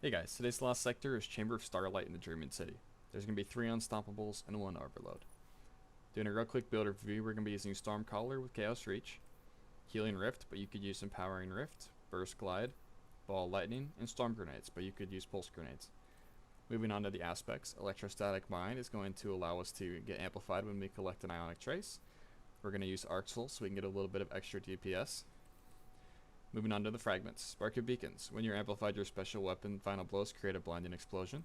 Hey guys, today's last sector is Chamber of Starlight in the Dreaming City. There's going to be 3 Unstoppables and 1 Overload. Doing a real quick build review, we're going to be using Stormcaller with Chaos Reach, Healing Rift, but you could use Empowering Rift, Burst Glide, Ball Lightning, and Storm Grenades, but you could use Pulse Grenades. Moving on to the aspects, Electrostatic Mine is going to allow us to get amplified when we collect an Ionic Trace. We're going to use Arc Soul so we can get a little bit of extra DPS. Moving on to the fragments. Spark of Beacons. When you're amplified, your special weapon final blows create a blinding explosion.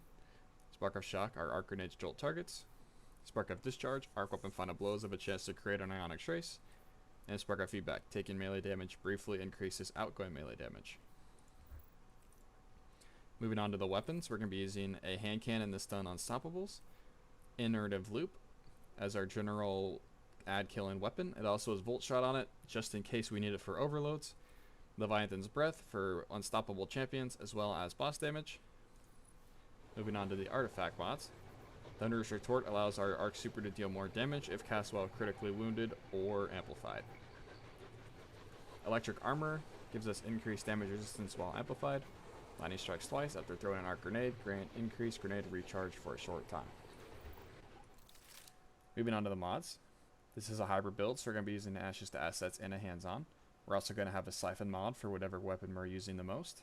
Spark of Shock are arc grenades jolt targets. Spark of Discharge, arc weapon final blows have a chance to create an ionic trace. And Spark of Feedback, taking melee damage briefly increases outgoing melee damage. Moving on to the weapons, we're going to be using a hand cannon to stun Unstoppables, Innervative Loop as our general ad killing weapon. It also has Volt Shot on it, just in case we need it for overloads. Leviathan's Breath for unstoppable champions as well as boss damage. Moving on to the artifact mods. Thunderous Retort allows our Arc Super to deal more damage if cast while critically wounded or amplified. Electric Armor gives us increased damage resistance while amplified. Lightning Strikes twice after throwing an arc grenade, grant increased grenade recharge for a short time. Moving on to the mods. This is a hybrid build, so we're going to be using Ashes to Assets and a hands-on. We're also going to have a Siphon mod for whatever weapon we're using the most.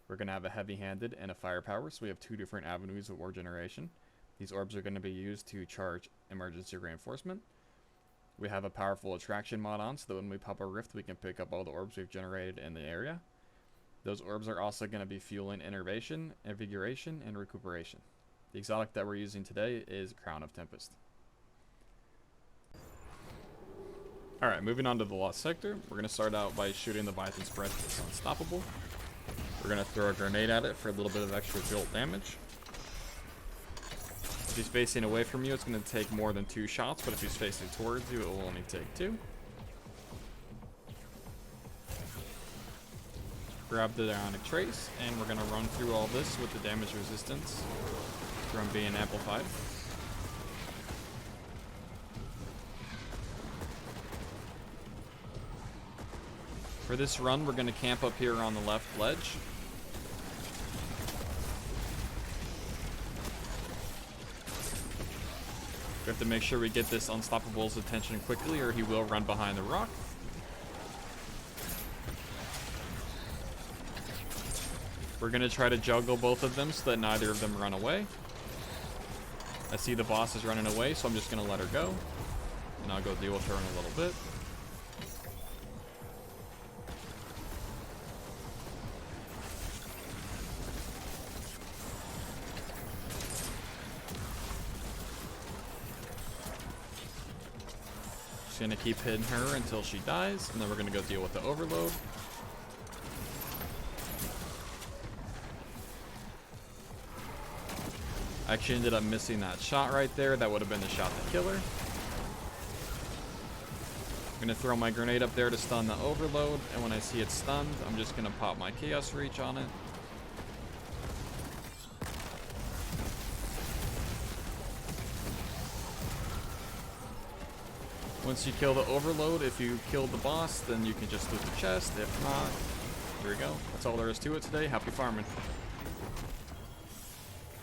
We're going to have a heavy-handed and a firepower, so we have 2 different avenues of orb generation. These orbs are going to be used to charge emergency reinforcement. We have a powerful attraction mod on, so that when we pop a rift, we can pick up all the orbs we've generated in the area. Those orbs are also going to be fueling innervation, invigoration, and recuperation. The exotic that we're using today is Crown of Tempest. Alright, moving on to the Lost Sector. We're going to start out by shooting the Leviathan's Breath that's unstoppable. We're going to throw a grenade at it for a little bit of extra jolt damage. If he's facing away from you, it's going to take more than 2 shots, but if he's facing towards you, it will only take 2. Grab the Ionic Trace, and we're going to run through all this with the damage resistance from being amplified. For this run, we're going to camp up here on the left ledge. We have to make sure we get this Unstoppable's attention quickly, or he will run behind the rock. We're going to try to juggle both of them so that neither of them run away. I see the boss is running away, so I'm just going to let her go. And I'll go deal with her in a little bit. Just gonna keep hitting her until she dies, and then we're gonna go deal with the overload. I actually ended up missing that shot right there. That would have been the shot to kill her. I'm gonna throw my grenade up there to stun the overload, and when I see it stunned, I'm just gonna pop my Chaos Reach on it. Once you kill the overload, if you killed the boss, then you can just loot the chest. If not, there we go. That's all there is to it today. Happy farming.